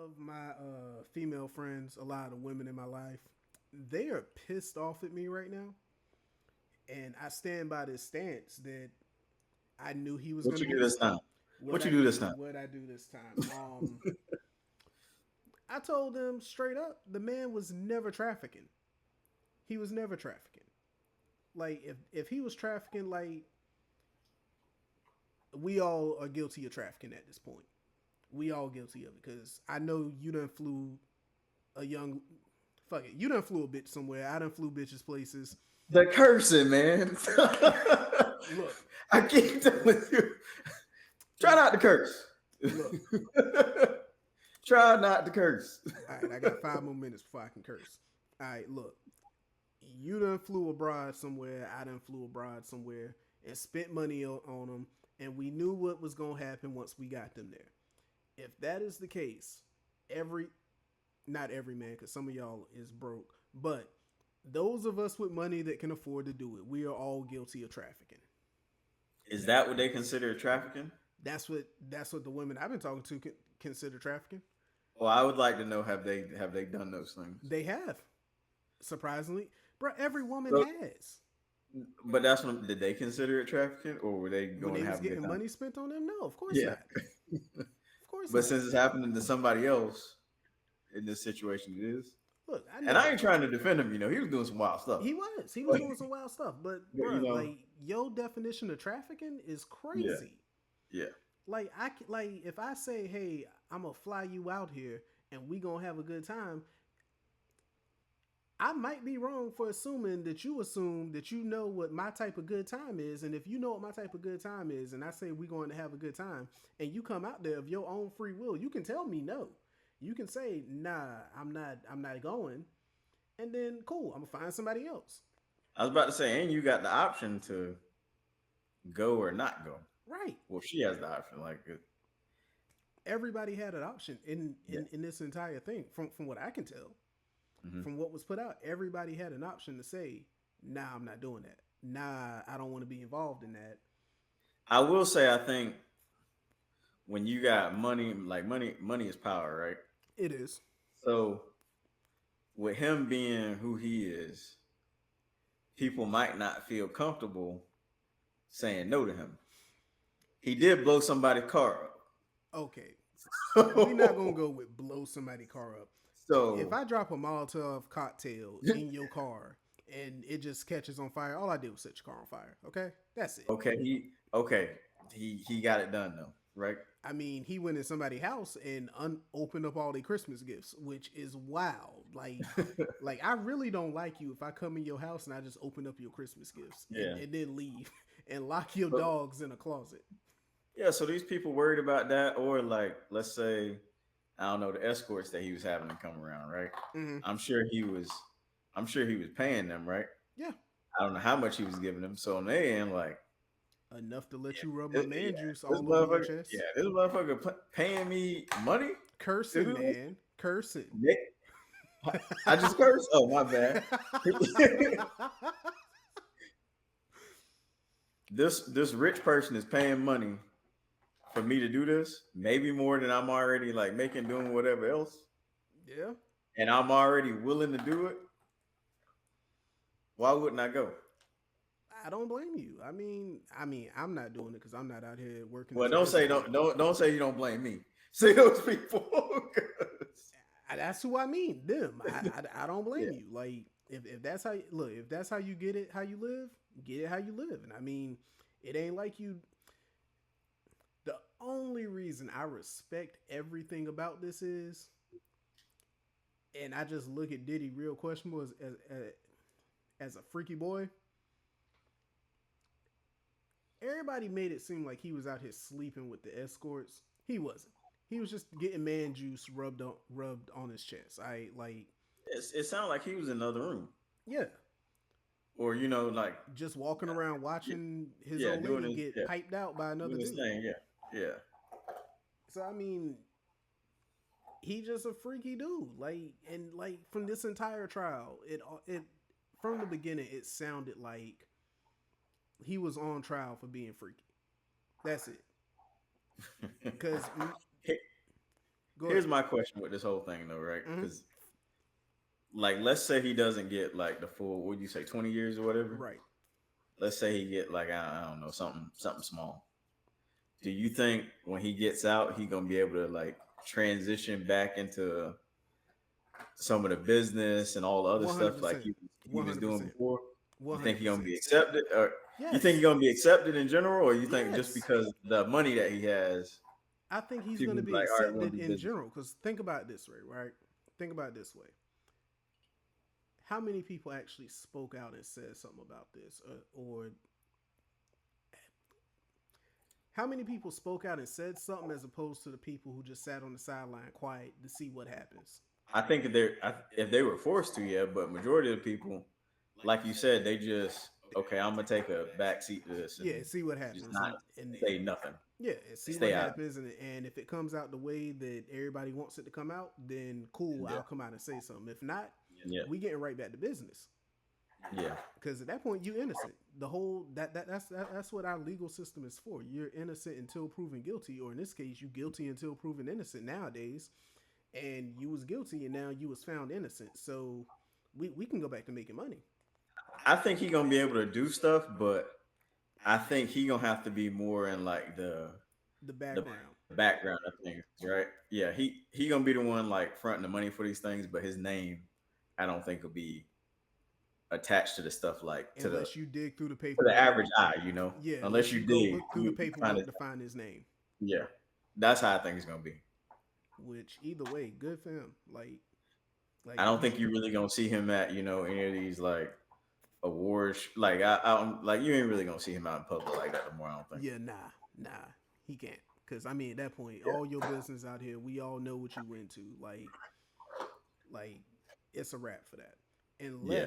of my female friends, a lot of women in my life, they are pissed off at me right now, and I stand by this stance that I knew he was What going to you be do this time? what What you I do this time? what I do this time. I told them straight up, the man was never trafficking. He was never trafficking. Like if he was trafficking, like we all are guilty of trafficking at this point. We all guilty of it because I know you done flew a young fuck it. You done flew a bitch somewhere. I done flew bitches places. The cursing, man. Look, I keep telling you, try not to curse. look. Try not to curse. All right, I got 5 more minutes before I can curse. All right, look. You done flew abroad somewhere. I done flew abroad somewhere and spent money on them, and we knew what was gonna happen once we got them there. If that is the case, every not every man, because some of y'all is broke, but those of us with money that can afford to do it, we are all guilty of trafficking. Is that what they consider trafficking? That's what the women I've been talking to consider trafficking. Well, I would like to know, have they done those things? They have, surprisingly, bro. Every woman So, has. but that's when did they consider it trafficking, or were they When going they to was have a good getting time? money spent on them, no, of course Yeah, not. Of course but not. since it's happening to somebody else in this situation, it is. Look, I And I know ain't trying to defend him. He was doing some wild stuff. he was doing some wild stuff, but But bro, like your definition of trafficking is yeah, crazy. yeah. Like like if I say, hey, I'm gonna fly you out here and we gonna have a good time, I might be wrong for assuming that you assume that you know what my type of good time is, and if you know what my type of good time is, and I say we're going to have a good time, and you come out there of your own free will, you can tell me no. You can say, nah, I'm not. I'm not going, and then cool, I'm gonna find somebody else. I was about to say, and you got the option to go or not go. Right. Well, she has the option. Everybody had an option in Yeah. in this entire thing, from what I can tell, Hmm. from what was put out. Everybody had an option to say, nah, I'm not doing that. Nah, I don't want to be involved in that. I will say, I think when you got money, like money is power, right? It is. So with him being who he is, people might not feel comfortable saying no to him. He did blow somebody's car Okay, we not gonna up. go with blow somebody car up. If So I drop a Molotov cocktail in your car and it just catches on fire, all I did was set your car on fire. Okay, that's it. okay, he got it done though, right? I mean, he went in somebody's house and opened up all their Christmas gifts, which is wild. Like I really don't like you if I come in your house and I just open up your Christmas gifts Yeah. and then leave and lock your So, dogs in a closet. yeah, so these people worried about that, or like, let's say, I don't know, the escorts that he was having to come around, right? Hmm. I'm sure he was, I'm sure he was paying them, right? Yeah, I don't know how much he was giving them. So on their end, like, enough to let you rub my yeah, man juice all over your chest. this motherfucker paying me money to Cursing, do this. man, cursing. Nick, I just cursed. Oh my bad. This rich person is paying money for me to do this, maybe more than I'm already like making doing whatever else, Yeah, and I'm already willing to do it. Why wouldn't I go? I don't blame you. I'm not doing it because I'm not out here working Well, as a rich man. don't say you don't blame me. Say those people. 'Cause- That's who I mean. Them. I don't yeah, blame you. Like if that's how look, if that's how you get it, how you live, get it how you live. And I mean, it ain't like you. The only reason I respect everything about this is, and I just look at Diddy real questionable as a freaky boy. Everybody made it seem like he was out here sleeping with the escorts. He wasn't. He was just getting man juice rubbed on his chest. I like, it sounded like he was in another room, yeah, or like just walking around watching his yeah, old doing lady his get yeah, piped out by another doing his dude. thing. Yeah, yeah. So I mean, he just a freaky dude. Like from this entire trial, it from the beginning it sounded like he was on trial for being freaky. That's it. Because Go Here's ahead. my question with this whole thing, though, right? Mm-hmm. Because, like, let's say he doesn't get like the full, what would you say, 20 years or whatever. Right. Let's say he get like I don't know something small. Do you think when he gets out, he gonna be able to like transition back into some of the business and all the other One hundred stuff like percent. he one was hundred doing percent. before? You One think hundred he gonna percent. be accepted, or you think he Yes. gonna be accepted in general, or you think just Yes. because the money that he has, I think he's going people to be be like, all right, we want accepted to do in business? general. Because think about it this way, right? Think about it this way. How many people actually spoke out and said something about this, or how many people spoke out and said something as opposed to the people who just sat on the sideline quiet to see what happens? I think if they were forced to, yeah, but majority of the people, like you said, they just okay. I'm gonna take a back seat to this Yeah, and see what just happens, not and say nothing yeah, and and see what stay out. happens, and if it comes out the way that everybody wants it to come out, then cool, Yeah, I'll come out and say something. If not, yeah, we getting right back to business. yeah, Because at that point, you innocent. The whole that's what our legal system is for. You're innocent until proven guilty, or in this case, you guilty until proven innocent nowadays. And you was guilty, and now you was found innocent. So we can go back to making money. I think he gonna be able to do stuff, but I think he gonna have to be more in like The the background. background of things, right? Yeah, he gonna be the one like fronting the money for these things, but his name, I don't think will be attached to the stuff like Unless you dig through the to the paperwork. average eye, you know. Yeah, Unless unless you you go dig, look through the you find paperwork it. to find his name. Yeah, that's how I think it's gonna be. Which either way, good for him. Like I don't you think should. you really gonna see him at any of these like awards. Like I don't like you ain't really gonna see him out in public like that no more. I don't think. Yeah, nah, he can't. Cause I mean, at that point, all your business out here, we all know what you went to. Like it's a wrap for that. Yeah,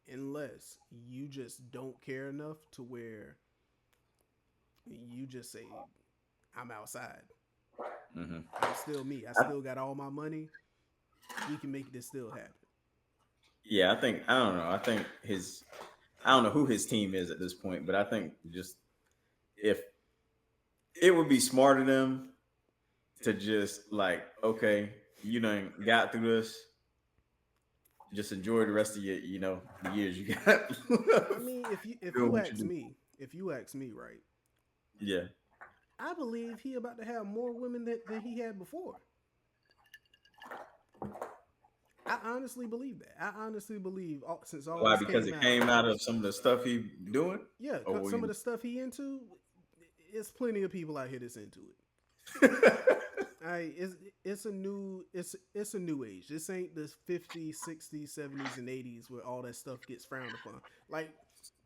Unless you just don't care enough to where you just say, I'm outside. yeah. I'm still me. I still got all my money. We can make this still happen. Yeah, I think I don't know. I think his I don't know who his team is at this point, but I think just if it would be smart of them to just like, okay, you done got through this, just enjoy the rest of your, the years you got I mean, if doing you what you ask do. me, right, Yeah. I believe he about to have more women than he had before. I honestly believe that. I honestly believe since all Why? this Because came it out, came out of some of the stuff he doing? yeah, Or what some of you the stuff he into, it's plenty of people out here that's into it. I it's a new age. This ain't the 50s, 60s, 70s, and 80s where all that stuff gets frowned upon. Like,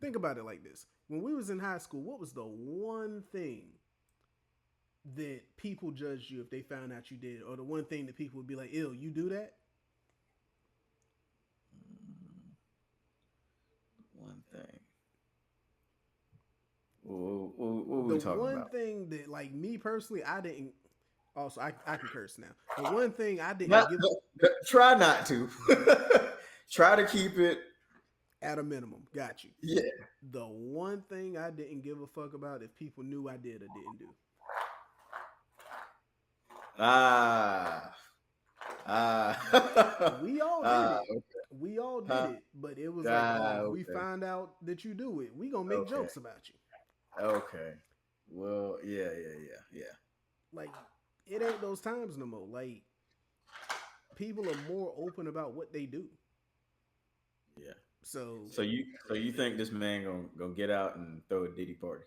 think about it like this. When we was in high school, what was the one thing that people judged you if they found out you did? Or the one thing that people would be like, ew, you do that? One thing. What were The we talking one about? thing that, like, me personally, I didn't. Also, I can curse now. The one thing I didn't Not, give try not to. Try to keep it. at a minimum, got you. Yeah. The one thing I didn't give a fuck about if people knew I did or didn't do. Ah. We all did Ah. it. We all did Huh? it. But it was like, oh, Ah. if we Okay. find out that you do it, we gonna make Okay. jokes about you. Okay. Well, yeah. Like, it ain't those times no more. Like, people are more open about what they do. Yeah. So So you think this man gonna get out and throw a Diddy party?